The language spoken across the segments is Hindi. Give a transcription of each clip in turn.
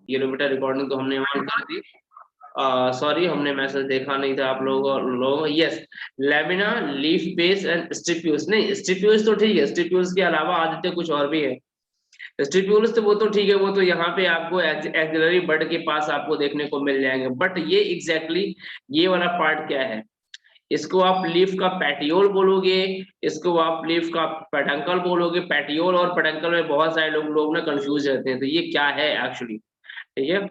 ये लो बेटा, रिकॉर्डिंग तो हमने ऑन कर दी। सॉरी, हमने मैसेज देखा नहीं था आप लोगों। Yes, lamina, leaf base and stipules. नहीं, स्टिप्यूल्स तो ठीक है, स्टिप्यूल्स के अलावा आदित्य कुछ और भी है। स्टिप्यूल्स तो वो तो ठीक है, वो तो यहाँ पे आपको एक्सिलरी बड के पास आपको देखने को मिल जाएंगे। बट ये एग्जैक्टली ये वाला पार्ट क्या है? इसको आप लीफ का पैटियोल बोलोगे, इसको आप लीफ का पेडंकल बोलोगे। पैटियोल और पेडंकल में बहुत सारे लोग ना कंफ्यूज रहते हैं, तो ये क्या है एक्चुअली, ठीक है?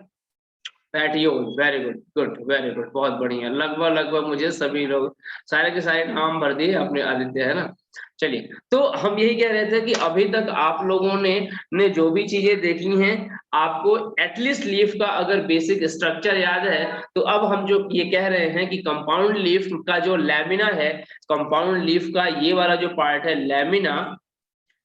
Petiole, very good, good, very good, बहुत बढ़िया। लगभग लगभग मुझे सभी लोग सारे के सारे नाम भर दिए अपने आदित्य, है ना। चलिए, तो हम यही कह रहे थे कि अभी तक आप लोगों ने जो भी चीजें देखी हैं, आपको एटलीस्ट लीफ का अगर बेसिक स्ट्रक्चर याद है, तो अब हम जो ये कह रहे हैं कि कंपाउंड लीफ का जो लैमिना है, कंपाउंड लीफ का ये वाला जो पार्ट है लैमिना,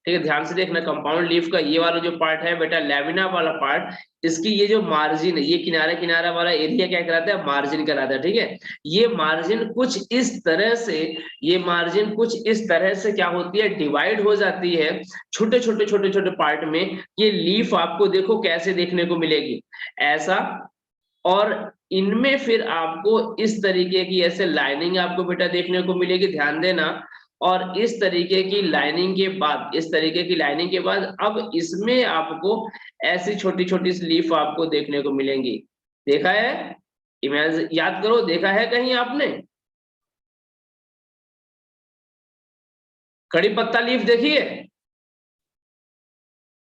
ठीक है, ध्यान से देखना, कंपाउंड लीफ का ये वाला जो पार्ट है बेटा, लैमिना वाला पार्ट, इसकी ये जो मार्जिन है, ये किनारा किनारा वाला एरिया क्या कहलाता है? मार्जिन कहलाता है, ठीक है। ये मार्जिन कुछ इस तरह से, ये मार्जिन कुछ इस तरह से क्या होती है, डिवाइड हो जाती है छोटे छोटे छोटे छोटे पार्ट में। ये लीफ आपको देखो कैसे देखने को मिलेगी, ऐसा। और इनमें फिर आपको इस तरीके की ऐसे लाइनिंग आपको बेटा देखने को मिलेगी, ध्यान देना। और इस तरीके की लाइनिंग के बाद, इस तरीके की लाइनिंग के बाद अब इसमें आपको ऐसी छोटी छोटी सी लीफ आपको देखने को मिलेंगी। देखा है? इमेज याद करो, देखा है कहीं आपने? कड़ी पत्ता लीफ देखी है?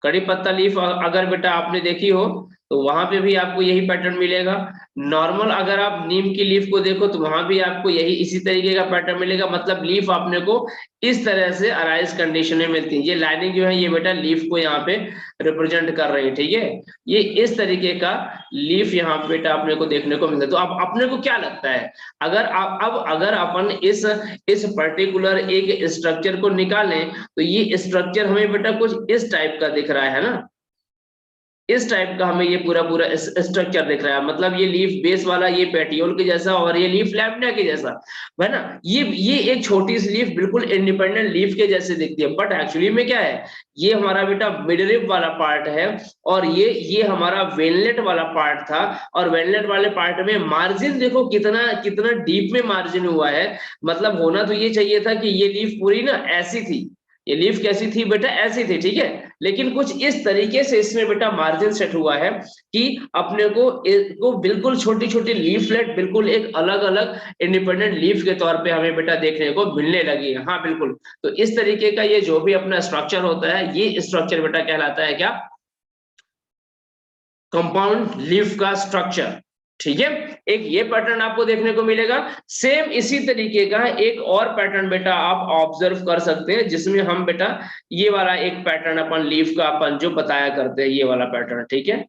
कड़ी पत्ता लीफ अगर बेटा आपने देखी हो, तो वहां पे भी आपको यही पैटर्न मिलेगा। नॉर्मल अगर आप नीम की लीफ को देखो, तो वहां भी आपको यही इसी तरीके का पैटर्न मिलेगा। मतलब लीफ आपने को इस तरह से अराइज कंडीशन में मिलती है। ये लाइनिंग जो है ये बेटा लीफ को यहाँ पे रिप्रेजेंट कर रही है, ठीक है। ये इस तरीके का लीफ यहाँ पे बेटा अपने को देखने को मिलता है। तो अब अपने को क्या लगता है, अगर अब अगर अपन इस पर्टिकुलर एक स्ट्रक्चर को निकालें, तो ये स्ट्रक्चर हमें बेटा कुछ इस टाइप का दिख रहा है ना, इस टाइप का हमें ये पूरा पूरा स्ट्रक्चर दिख रहा है। मतलब ये लीफ बेस वाला ये पेटियोल के जैसा, और ये लीफ लैमिना के जैसा, है ना। ये एक छोटी सी लीफ बिल्कुल इंडिपेंडेंट लीफ के जैसे दिखती है, बट एक्चुअली में क्या है, ये हमारा बेटा मिडरिप वाला पार्ट है। और ये हमारा वेनलेट वाला पार्ट था। और वेनलेट वाले पार्ट में मार्जिन देखो कितना कितना डीप में मार्जिन हुआ है। मतलब होना तो ये चाहिए था कि ये लीफ पूरी ना ऐसी थी, ये लीफ कैसी थी बेटा, ऐसी थी, ठीक है। लेकिन कुछ इस तरीके से इसमें बेटा मार्जिन सेट हुआ है कि अपने को बिल्कुल छोटी छोटी लीफलेट बिल्कुल एक अलग अलग इंडिपेंडेंट लीफ के तौर पे हमें बेटा देखने को मिलने लगी है। हाँ बिल्कुल। तो इस तरीके का ये जो भी अपना स्ट्रक्चर होता है, ये स्ट्रक्चर बेटा कहलाता है क्या? कंपाउंड लीफ का स्ट्रक्चर, ठीक है। एक ये पैटर्न आपको देखने को मिलेगा। सेम इसी तरीके का एक और पैटर्न बेटा आप ऑब्जर्व कर सकते हैं, जिसमें हम बेटा ये वाला एक पैटर्न अपन लीफ का अपन जो बताया करते हैं, ये वाला पैटर्न, ठीक है।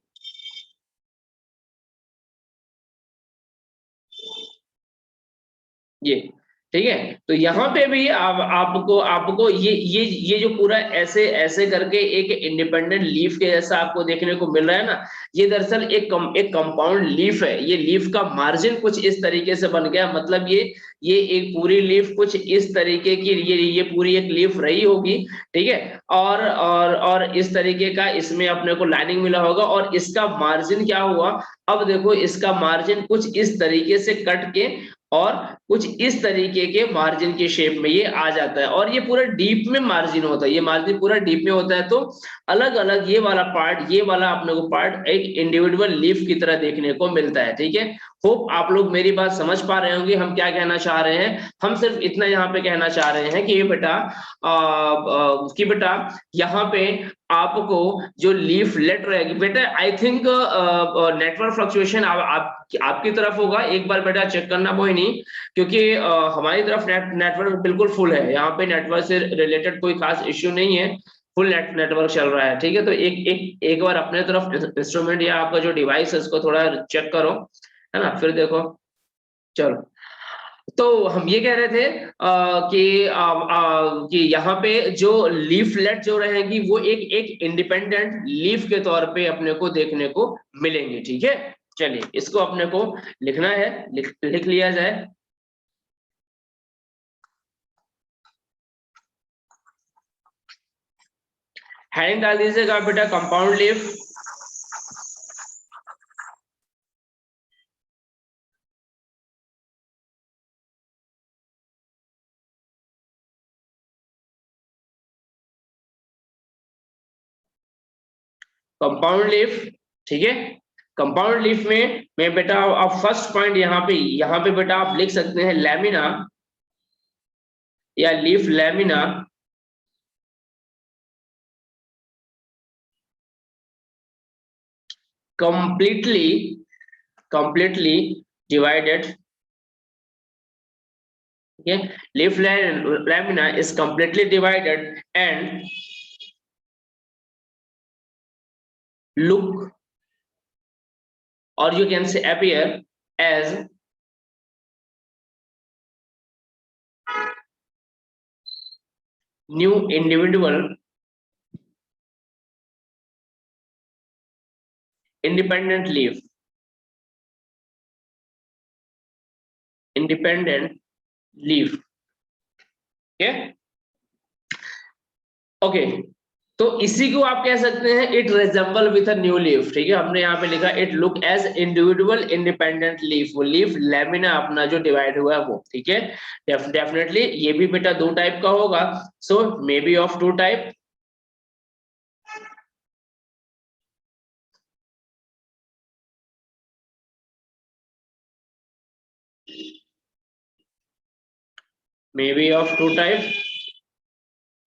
ये ठीक है। तो यहाँ पे भी आपको आपको ये जो पूरा ऐसे ऐसे करके एक इंडिपेंडेंट लीफ के जैसा आपको देखने को मिल रहा है ना, ये दरअसल एक कंपाउंड लीफ है। ये लीफ का मार्जिन कुछ इस तरीके से बन गया। मतलब ये एक पूरी लीफ कुछ इस तरीके की, ये पूरी एक लीफ रही होगी, ठीक है। और इस तरीके का इसमें अपने को लाइनिंग मिला होगा, और इसका मार्जिन क्या हुआ, अब देखो इसका मार्जिन कुछ इस तरीके से कट के और कुछ इस तरीके के मार्जिन के शेप में ये आ जाता है। और ये पूरा डीप में मार्जिन होता है, ये मार्जिन पूरा डीप में होता है। तो अलग अलग ये वाला पार्ट, ये वाला अपने को पार्ट एक इंडिविजुअल लीफ की तरह देखने को मिलता है, ठीक है। होप आप लोग मेरी बात समझ पा रहे होंगे हम क्या कहना चाह रहे हैं। हम सिर्फ इतना यहाँ पे कहना चाह रहे हैं कि बेटा यहाँ पे आपको जो लीफ लेट रहेगी बेटा, आई थिंक नेटवर्क फ्लक्चुएशन आपकी तरफ होगा। एक बार बेटा चेक करना कोई नहीं, क्योंकि हमारी तरफ नेटवर्क बिल्कुल फुल है। यहाँ पे नेटवर्क से रिलेटेड कोई खास इश्यू नहीं है, फुल नेटवर्क चल रहा है, ठीक है। तो एक बार अपने तरफ इंस्ट्रूमेंट या आपका जो डिवाइस है उसको थोड़ा चेक करो, है ना, फिर देखो। चलो, तो हम ये कह रहे थे कि यहाँ पे जो लीफलेट जो रहेगी वो एक इंडिपेंडेंट लीफ के तौर पे अपने को देखने को मिलेंगे, ठीक है। चलिए, इसको अपने को लिखना है, लिख लिया जाए। हेडिंग डाल दीजिएगा बेटा कंपाउंड लीफ। कंपाउंड लीफ, ठीक है। कंपाउंड लीफ में मैं बेटा अब फर्स्ट पॉइंट यहाँ पे बेटा आप लिख सकते हैं लैमिना या leaf lamina completely divided, okay, leaf lamina is completely divided and look, or you can say appear as new individual independent leaf, independent leaf, okay, okay. तो इसी को आप कह सकते हैं it resemble with a new leaf, ठीक है। हमने यहाँ पे लिखा it look as individual independent leaf, वो लीफ लेमिना अपना जो डिवाइड हुआ है वो, ठीक है। डेफिनेटली ये भी बेटा दो टाइप का होगा, so may be of two type, may be of two type.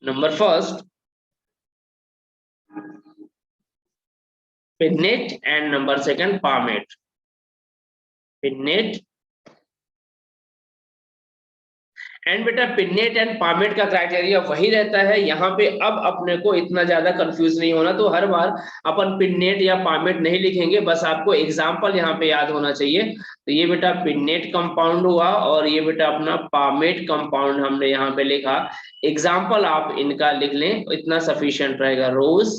Number first, pinnate, and number second, palmate. Pinnate and बेटा पिन्नेट एंड पामेट का क्राइटेरिया वही रहता है यहाँ पे। अब अपने को इतना ज्यादा कंफ्यूज नहीं होना, तो हर बार अपन पिन्नेट या पामेट नहीं लिखेंगे, बस आपको एग्जांपल यहाँ पे याद होना चाहिए। तो ये बेटा पिन्नेट कंपाउंड हुआ और ये बेटा अपना पामेट कंपाउंड हमने यहाँ पे लिखा। एग्जाम्पल आप इनका लिख लें, इतना सफिशियंट रहेगा। रोज,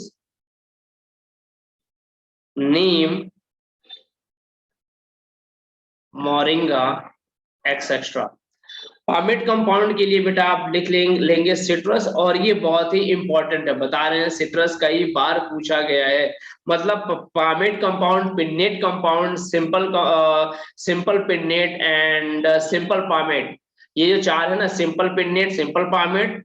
नीम, मोरिंगा, एक्सेट्रा। पामेट कंपाउंड के लिए बेटा आप लिख लेंगे सिट्रस, और ये बहुत ही इंपॉर्टेंट है, बता रहे हैं सिट्रस कई बार पूछा गया है। मतलब palmate compound, pennate compound, simple pennate and simple palmate, ये जो चार है ना, simple pennate, simple palmate,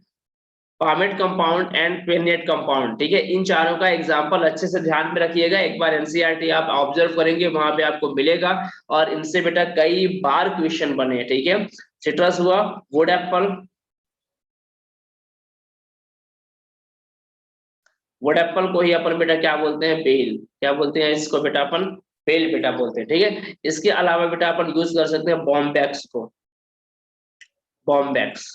palmate compound and pennate compound, ठीक है। इन चारों का एग्जांपल अच्छे से ध्यान में रखिएगा। एक बार एनसीईआरटी आप ऑब्जर्व करेंगे, वहां पे आपको मिलेगा, और इनसे बेटा कई बार क्वेश्चन बने, ठीक है। सिट्रस हुआ, वुड एप्पल, वुड एप्पल को ही अपन बेटा क्या बोलते हैं, बेल, क्या बोलते हैं इसको बेटा अपन, बेल बेटा बोलते हैं, ठीक है। इसके अलावा बेटा अपन यूज कर सकते हैं बॉम्बैक्स को, बॉम्बैक्स,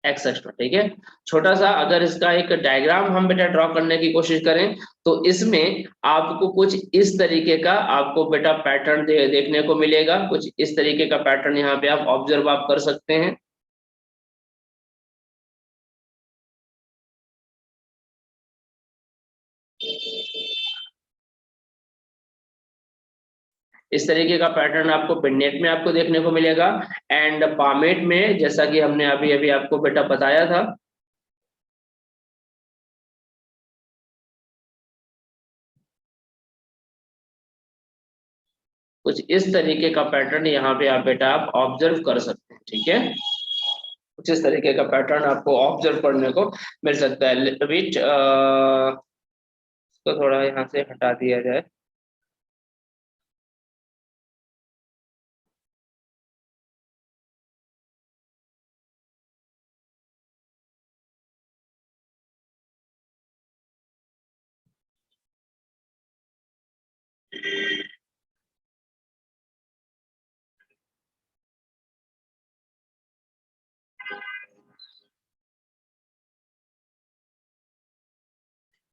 एक्सेट्रा, ठीक है। छोटा सा अगर इसका एक डायग्राम हम बेटा ड्रॉ करने की कोशिश करें, तो इसमें आपको कुछ इस तरीके का आपको बेटा पैटर्न देखने को मिलेगा। कुछ इस तरीके का पैटर्न यहाँ पे आप ऑब्जर्व आप कर सकते हैं। इस तरीके का पैटर्न आपको पिन्नेट में आपको देखने को मिलेगा, एंड पामेट में जैसा कि हमने अभी अभी आपको बेटा बताया था, कुछ इस तरीके का पैटर्न यहाँ पे आप बेटा आप ऑब्जर्व कर सकते हैं, ठीक है। कुछ इस तरीके का पैटर्न आपको ऑब्जर्व करने को मिल सकता है। विच इसको थोड़ा यहाँ से हटा दिया जाए।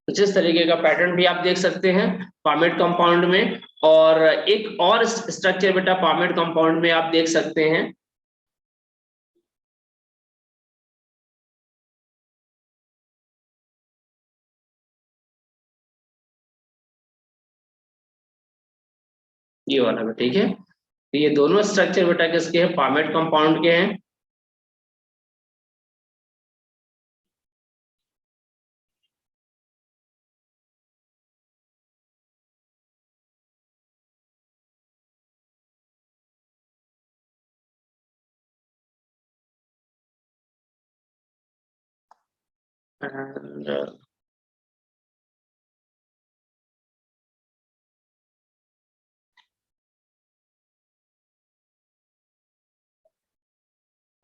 कुछ इस तरीके का पैटर्न भी आप देख सकते हैं पामेट कंपाउंड में। और एक और स्ट्रक्चर बेटा पामेट कंपाउंड में आप देख सकते हैं, ये वाला, ठीक है। तो ये दोनों स्ट्रक्चर बेटा किसके हैं, पामेट कंपाउंड के हैं। and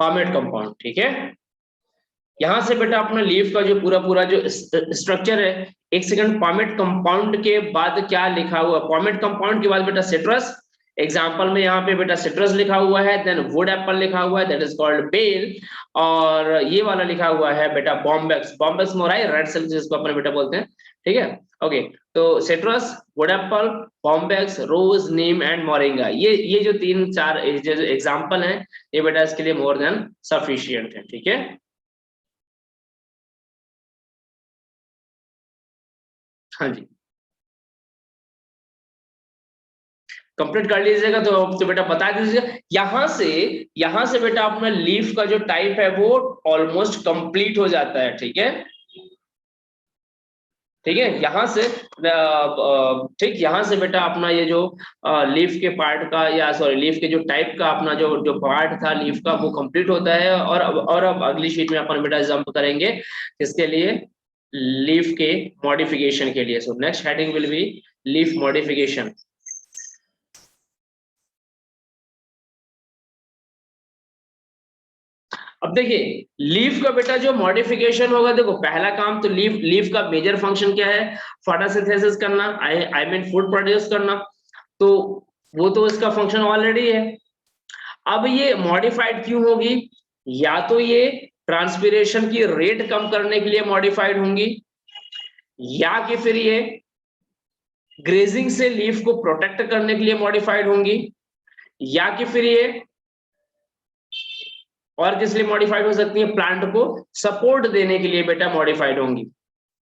palmate compound, ठीक है। यहां से बेटा अपना लीफ का जो पूरा पूरा जो स्ट्रक्चर है, एक सेकंड, palmate कंपाउंड के बाद क्या लिखा हुआ, palmate कंपाउंड के बाद बेटा सिट्रस, एग्जाम्पल में यहाँ पे बेटा सिट्रस लिखा हुआ है, देन वुड एप्पल लिखा हुआ है, दैट इज कॉल्ड बेल, और ये वाला लिखा हुआ है बेटा Bombyx, Bombyx mori, red silk जिसको अपन बेटा बोलते हैं, ठीक है। ओके, तो citrus, wood apple, Bombyx, rose, neem and moringa, ये जो तीन चार जो एग्जाम्पल हैं, ये बेटा इसके लिए मोर देन सफिशियंट है, ठीक है। हाँ जी, कंप्लीट कर लीजिएगा तो बेटा बता दीजिएगा। यहां से बेटा अपना लीफ का जो टाइप है वो ऑलमोस्ट कंप्लीट हो जाता है, ठीक है। ठीक है, यहाँ से ठीक, यहाँ से बेटा अपना ये जो लीफ के पार्ट का, या सॉरी लीफ के जो टाइप का अपना जो जो पार्ट था लीफ का, वो कंप्लीट होता है। और अब अगली शीट में अपन बेटा जंप करेंगे किसके लिए, लीफ के मॉडिफिकेशन के लिए। So next heading will be leaf modification. अब देखिए लीफ का बेटा जो मॉडिफिकेशन होगा, देखो पहला काम तो लीफ का मेजर फंक्शन क्या है, फोटोसिंथेसिस करना, आई मीन फूड प्रोड्यूस करना, तो वो तो इसका फंक्शन ऑलरेडी है। अब ये मॉडिफाइड क्यों होगी, या तो ये ट्रांसपिरेशन की रेट कम करने के लिए मॉडिफाइड होंगी, या कि फिर ये ग्रेजिंग से लीफ को प्रोटेक्ट करने के लिए मॉडिफाइड होंगी, या कि फिर ये और किस लिए मॉडिफाइड हो सकती है, प्लांट को सपोर्ट देने के लिए बेटा मॉडिफाइड होंगी,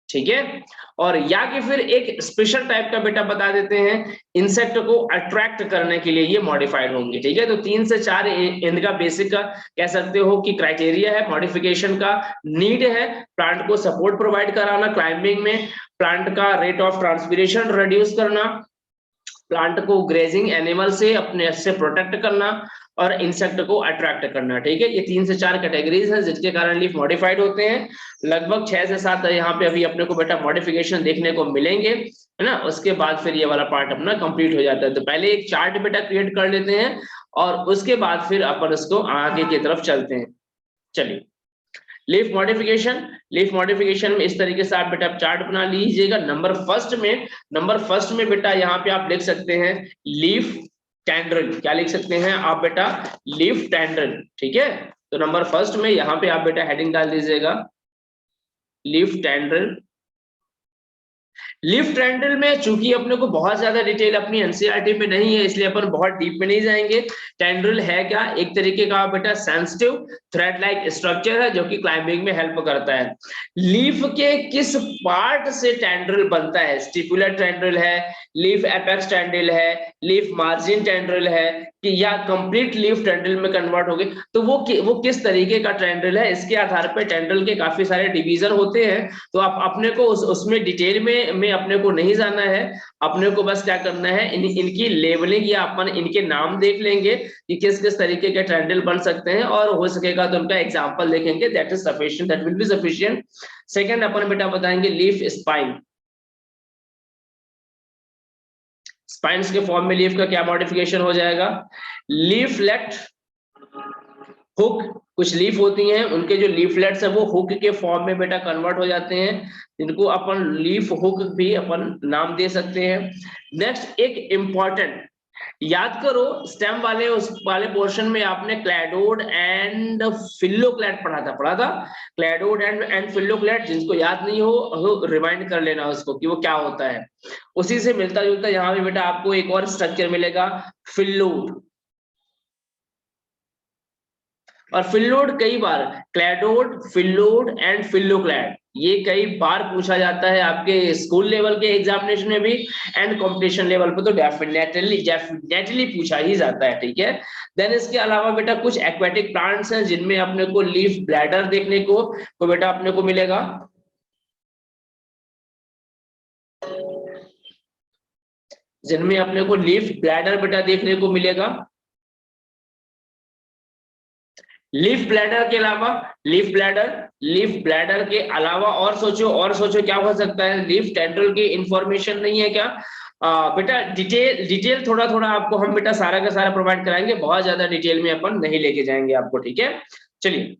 ठीक है। और या कि फिर एक स्पेशल टाइप का बेटा बता देते हैं, इंसेक्ट को अट्रैक्ट करने के लिए ये मॉडिफाइड होंगे, ठीक है। तो 3 से 4 इनका बेसिक का कह सकते हो कि क्राइटेरिया है मॉडिफिकेशन का। नीड है प्लांट को सपोर्ट प्रोवाइड कराना क्लाइंबिंग में, प्लांट का रेट ऑफ ट्रांसपिरेशन रिड्यूस करना, प्लांट को ग्रेजिंग एनिमल से अपने से प्रोटेक्ट करना, और इंसेक्ट को अट्रैक्ट करना, ठीक है। ये 3 से 4 कैटेगरीज हैं जिसके कारण लीफ मॉडिफाइड होते हैं। लगभग 6 से 7 यहाँ पे अभी अपने को बेटा मॉडिफिकेशन देखने को मिलेंगे, है ना। उसके बाद फिर ये वाला पार्ट अपना कंप्लीट हो जाता है। तो पहले एक चार्ट बेटा क्रिएट कर लेते हैं, और उसके बाद फिर अपन इसको आगे की तरफ चलते हैं। चलिए, लीफ मॉडिफिकेशन में इस तरीके से आप बेटा चार्ट बना लीजिएगा। नंबर फर्स्ट में बेटा यहाँ पे आप लिख सकते हैं लीफ टेंड्रिल, क्या लिख सकते हैं आप बेटा, लीफ टेंड्रिल, ठीक है। तो नंबर फर्स्ट में यहाँ पे आप बेटा हेडिंग डाल दीजिएगा लीफ टेंड्रिल। लीफ टेंड्रिल में चूंकि अपने को बहुत ज्यादा डिटेल अपनी एनसीईआरटी में नहीं है, इसलिए अपन बहुत डीप में नहीं जाएंगे। टेंड्रिल है क्या, एक तरीके का बेटा सेंसिटिव थ्रेड लाइक स्ट्रक्चर है जो कि क्लाइंबिंग में हेल्प करता है। लीफ के किस पार्ट से टेंड्रिल बनता है, स्टिपुलर टेंड्रिल है, लीफ एपेक्स टेंड्रिल है, लीफ मार्जिन टेंड्रिल है, कि या कंप्लीट लीफ टेंड्रिल में कन्वर्ट हो गए, तो वो किस तरीके का टेंड्रिल है, इसके आधार पर टेंड्रिल के काफी सारे डिवीजन होते हैं। तो आप अपने को उसमें डिटेल में अपने को नहीं जाना है, अपने को बस क्या करना है, इनकी लेवलिंग या अपन इनके नाम देख लेंगे कि किस किस तरीके के ट्रेंडल बन सकते हैं, और हो सकेगा तो उनका एग्जांपल देखेंगे, that is sufficient, that will be sufficient. Second अपन बेटा बताएंगे लीफ स्पाइन। स्पाइन्स के फॉर्म में लीफ का क्या मॉडिफिकेशन हो जाएगा, लीफलेट हुक, कुछ लीफ होती हैं उनके जो लीफलेट्स है वो हुक के फॉर्म में बेटा कन्वर्ट हो जाते हैं, जिनको अपन लीफ हुक भी अपन नाम दे सकते हैं। नेक्स्ट एक इंपॉर्टेंट, याद करो स्टेम वाले उस वाले पोर्शन में आपने क्लैडोड एंड फिल्लोक्लैट पढ़ा था क्लैडोड एंड फिल्लोक्लैट, जिसको याद नहीं हो रिमाइंड कर लेना उसको कि वो क्या होता है। उसी से मिलता जुलता यहाँ पे बेटा आपको एक और स्ट्रक्चर मिलेगा, फिल्लोड। और फिल्लोड कई बार, क्लैडोड, फिल्लोड एंड फिल्लोक्लैड, ये कई बार पूछा जाता है आपके स्कूल लेवल के एग्जामिनेशन में भी, एंड कंपटीशन लेवल पे तो डेफिनेटली पूछा ही जाता है, ठीक है। देन इसके अलावा बेटा कुछ एक्वेटिक प्लांट्स हैं जिनमें अपने को लीफ ब्लैडर देखने को बेटा अपने को मिलेगा, जिनमें अपने को लीफ ब्लैडर बेटा देखने को मिलेगा। लीफ ब्लैडर के अलावा, लीफ ब्लैडर के अलावा और सोचो क्या हो सकता है। लीफ टेंड्रिल की इंफॉर्मेशन नहीं है क्या? बेटा डिटेल थोड़ा थोड़ा आपको हम बेटा सारा का सारा प्रोवाइड कराएंगे, बहुत ज्यादा डिटेल में अपन नहीं लेके जाएंगे आपको, ठीक है। चलिए,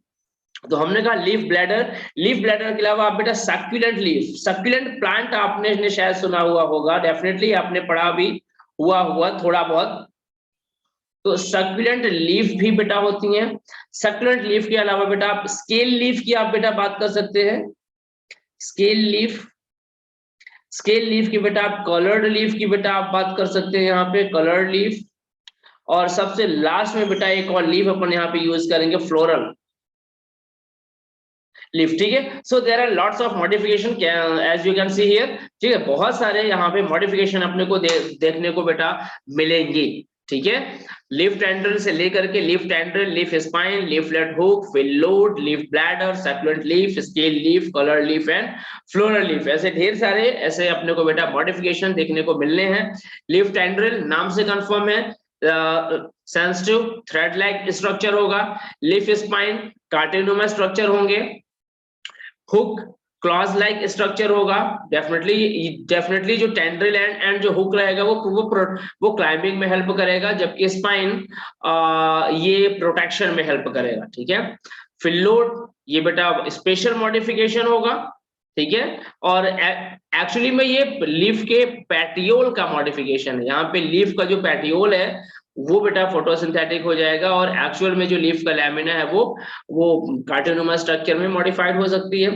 तो हमने कहा लीफ ब्लैडर के अलावा आप बेटा सक्यूलेंट प्लांट आपने शायद सुना हुआ होगा, डेफिनेटली आपने पढ़ा भी हुआ थोड़ा बहुत। तो सक्यूलेंट लीफ भी बेटा होती हैं। सक्यूलेंट लीफ के अलावा बेटा आप स्केल लीफ की आप बेटा बात कर सकते हैं। स्केल लीफ की बेटा आप कलर्ड लीफ की बेटा आप बात कर सकते हैं, यहाँ पे कलर्ड लीफ। और सबसे लास्ट में बेटा एक और लीफ अपन यहाँ पे यूज करेंगे, फ्लोरल लीफ, ठीक है। So there are lots of modification as you can see here, ठीक है। बहुत सारे यहाँ पे मॉडिफिकेशन अपने को देखने को बेटा मिलेंगी, ठीक है। लीफ टेंड्रिल से लेकर के leaf tendril, leaf spine, leaflet hook, phyllode, leaf bladder, succulent leaf, scale leaf, colour leaf and floral leaf, ऐसे ढेर सारे ऐसे अपने को बेटा मॉडिफिकेशन देखने को मिलने हैं। लीफ टेंड्रिल नाम से कंफर्म है, सेंसिटिव थ्रेड लाइक स्ट्रक्चर होगा। लीफ स्पाइन कार्टिनोमा स्ट्रक्चर होंगे। हुक क्लॉज लाइक स्ट्रक्चर होगा। डेफिनेटली जो टेंड्रिल एंड जो हुक रहेगा वो क्लाइंबिंग में हेल्प करेगा, जबकि स्पाइन ये प्रोटेक्शन में हेल्प करेगा, ठीक है। फिलोड ये बेटा स्पेशल मॉडिफिकेशन होगा, ठीक है। और एक्चुअली में ये लीफ के पैटियोल का मॉडिफिकेशन है। यहाँ पे लीफ का जो पैटियोल है वो बेटा फोटोसिंथेटिक हो जाएगा, और एक्चुअल में जो लीफ का लैमिना है वो कार्टिनोमा स्ट्रक्चर में मॉडिफाइड हो सकती है।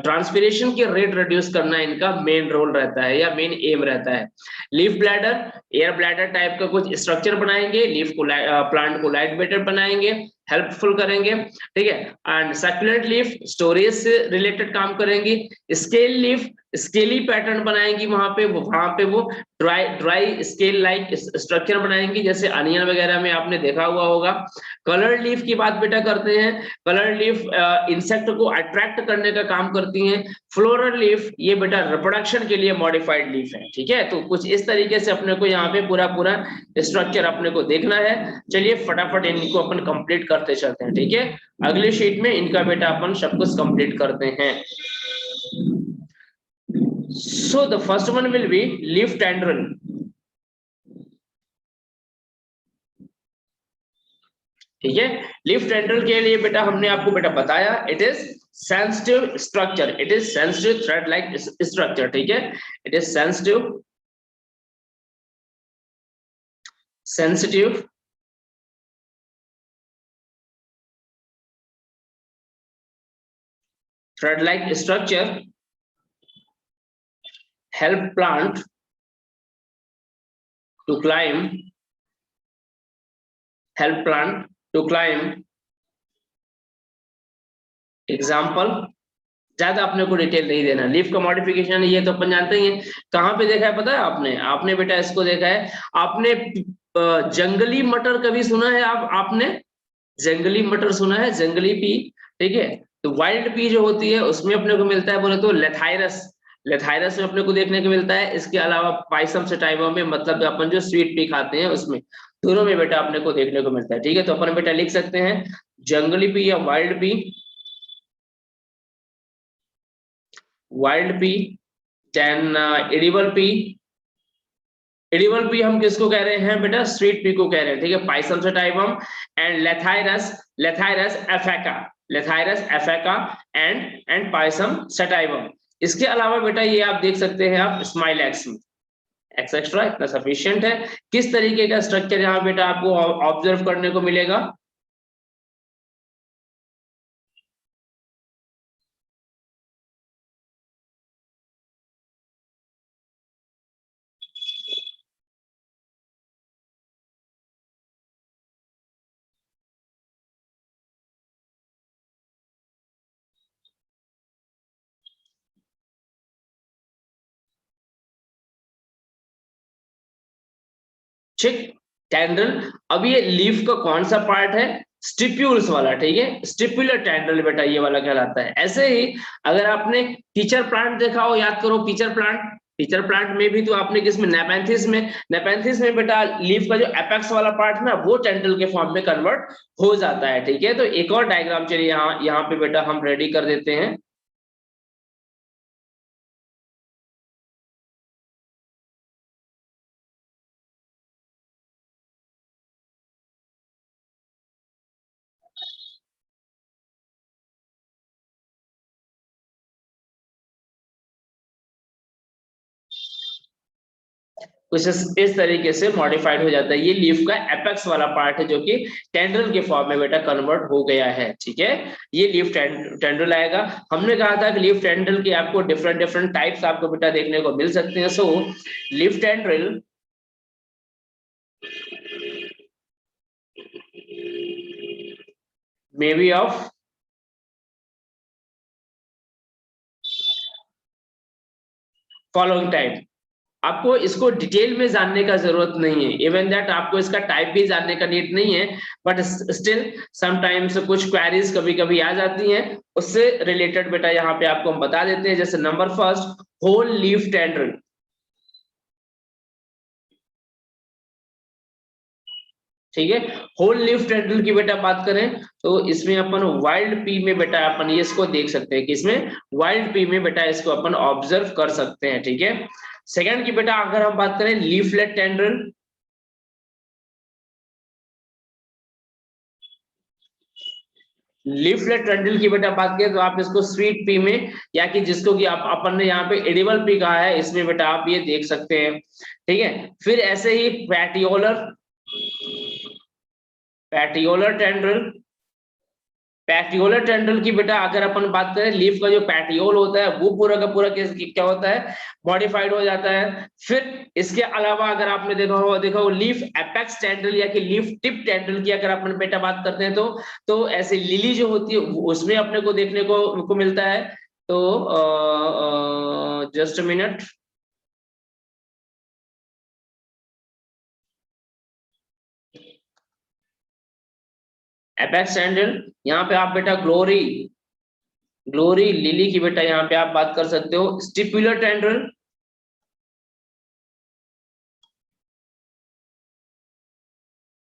ट्रांसपिरेशन की रेट रिड्यूस करना इनका मेन रोल रहता है या मेन एम रहता है। Leaf bladder air bladder type का कुछ स्ट्रक्चर बनाएंगे, लीफ को प्लांट को लाइट वेटेड बनाएंगे, हेल्पफुल करेंगे, ठीक है। एंड सक्यूलेंट लीफ स्टोरेज से रिलेटेड काम करेंगी। स्केल लीफ स्केली पैटर्न बनाएंगी, वहां पे वो ड्राई स्केल लाइक स्ट्रक्चर बनाएंगी, जैसे अनियन वगैरह में आपने देखा हुआ होगा। कलर लीफ की बात बेटा करते हैं। कलर लीफ इंसेक्ट को अट्रैक्ट करने का काम करती हैं। फ्लोरल लीफ ये बेटा रिप्रोडक्शन के लिए मॉडिफाइड लीफ है, ठीक है। तो कुछ इस तरीके से अपने को यहाँ पे पूरा स्ट्रक्चर अपने को देखना है। चलिए फटाफट इनको अपन कंप्लीट करते चलते हैं, ठीक है। अगले शीट में इनका बेटा अपन सब कुछ कंप्लीट करते हैं। So the first one will be leaf tendril. ठीक है, लीफ टेंड्रिल के लिए बेटा हमने आपको बेटा बताया, it is sensitive structure, it is sensitive thread like structure, ठीक है। It is sensitive thread like structure help plant to climb example, ज्यादा अपने को डिटेल नहीं देना। लीफ का मॉडिफिकेशन ये तो अपन जानते ही हैं। कहाँ पे देखा है पता है आपने बेटा इसको देखा है, आपने जंगली मटर कभी सुना है? आपने जंगली मटर सुना है, जंगली पी, ठीक है। तो वाइल्ड पी जो होती है उसमें अपने को मिलता है बोले तो लेथाइरस में अपने को देखने को मिलता है। इसके अलावा पाइसम सटाइवा में, मतलब अपन जो स्वीट पी खाते हैं उसमें, दोनों में बेटा अपने को देखने को मिलता है, ठीक है। तो अपन बेटा लिख सकते हैं जंगली पी या wild pea, then edible pea हम किसको कह रहे हैं बेटा? स्वीट पी को कह रहे हैं, ठीक है। Pisum sativum and Lathyrus aphaca and Pisum sativum. इसके अलावा बेटा ये आप देख सकते हैं आप स्माइल एक्सेट्रा, इतना सफिशिएंट है। किस तरीके का स्ट्रक्चर यहाँ बेटा आपको ऑब्जर्व करने को मिलेगा? ठीक, टेंड्रिल। अब ये लीफ का कौन सा पार्ट है? स्टिप्यूल्स वाला, ठीक है। स्टिपुलर टेंड्रिल बेटा ये वाला कहलाता है। ऐसे ही अगर आपने टीचर प्लांट देखा हो, याद करो टीचर प्लांट, टीचर प्लांट में भी तो आपने किसमें, नेपेंथिस में बेटा लीफ का जो एपेक्स वाला पार्ट ना वो टेंड्रिल के फॉर्म में कन्वर्ट हो जाता है। ठीक है, तो एक और डायग्राम चलिए यहाँ पे बेटा हम रेडी कर देते हैं। कुछ इस तरीके से मॉडिफाइड हो जाता है। ये लीफ का एपेक्स वाला पार्ट है जो कि टेंड्रिल के फॉर्म में बेटा कन्वर्ट हो गया है। ठीक है, ये लीफ टेंड्रिल आएगा। हमने कहा था कि लीफ टेंड्रिल के आपको डिफरेंट डिफरेंट टाइप्स आपको बेटा देखने को मिल सकते हैं। So leaf tendril may be of following type. आपको इसको डिटेल में जानने का जरूरत नहीं है, इवन दैट आपको इसका टाइप भी जानने का नीड नहीं है, बट स्टिल समटाइम्स कुछ क्वेरीज कभी कभी आ जाती हैं, उससे रिलेटेड बेटा यहाँ पे आपको हम बता देते हैं। जैसे number first, whole leaf tendril. ठीक है, होल लीफ टेंड्रिल की बेटा बात करें तो इसमें अपन वाइल्ड पी में बेटा अपन ये इसको देख सकते हैं कि इसमें वाइल्ड पी में बेटा इसको अपन ऑब्जर्व कर सकते हैं। ठीक है, सेकंड की बेटा अगर हम बात करें लीफलेट टेंड्रिल, लीफलेट टेंड्रिल की बेटा बात करें तो आप इसको स्वीट पी में, या कि जिसको कि आप अपन ने यहाँ पे एडिबल पी कहा है, इसमें बेटा आप ये देख सकते हैं। ठीक है, फिर ऐसे ही पैटियोलर टेंड्रिल। पैटियोलर टेंड्रिल की बेटा अगर अपन बात करें, लीफ का जो पैटियोल होता है वो पूरा का पूरा क्या होता है, मॉडिफाइड हो जाता है। फिर इसके अलावा अगर आपने देखा हो लीफ एपेक्स टेंड्रिल या कि लीफ टिप टेंड्रिल की अगर अपन बेटा बात करते हैं तो ऐसे लिली जो होती है उसमें अपने को देखने को मिलता है। तो just a minute, apex tendril, यहाँ पे आप बेटा ग्लोरी लिली की बेटा यहाँ पे आप बात कर सकते हो। स्टिपुलर टेंड्रिल,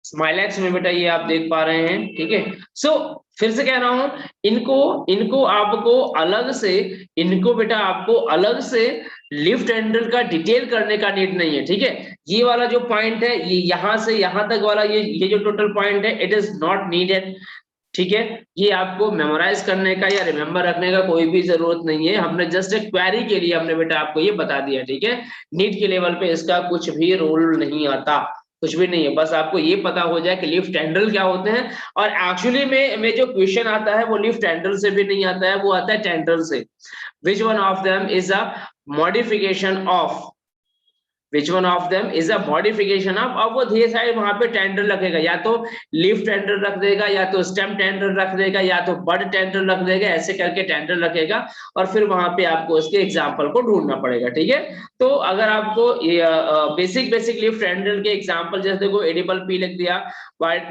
स्माइलैक्स में बेटा ये आप देख पा रहे हैं। ठीक है, सो फिर से कह रहा हूं, इनको इनको आपको अलग से, इनको बेटा आपको अलग से लीफ टेंड्रिल का डिटेल करने का नीड नहीं है। ठीक है, ये वाला जो पॉइंट है, ये यहां से यहां तक वाला ये जो टोटल पॉइंट है, इट इज नॉट नीडेड। ठीक है, ये आपको मेमोराइज करने का या रिमेम्बर रखने का कोई भी जरूरत नहीं है। हमने जस्ट एक क्वेरी के लिए हमने बेटा आपको ये बता दिया। ठीक है, नीट के लेवल पे इसका कुछ भी रोल नहीं आता, कुछ भी नहीं है, बस आपको ये पता हो जाए कि लीफ टेंड्रिल क्या होते हैं। और एक्चुअली में जो क्वेश्चन आता है वो लीफ टेंड्रिल से भी नहीं आता है, वो आता है टेंड्रिल से। Which one of them is a modification of, which one of them is a modification of. अब वो धीरे साइड वहां पे टेंड्रिल रखेगा, या तो लीफ टेंड्रिल रख देगा, या तो स्टेम टेंड्रिल रख देगा, या तो बड टेंड्रिल रख देगा, ऐसे करके टेंड्रिल रखेगा। और फिर वहां पे आपको उसके एग्जाम्पल को ढूंढना पड़ेगा। ठीक है, तो अगर आपको बेसिक लीफ टेंड्रिल के एग्जाम्पल जैसे देखो, एडिबल पी लिख दिया, वाइट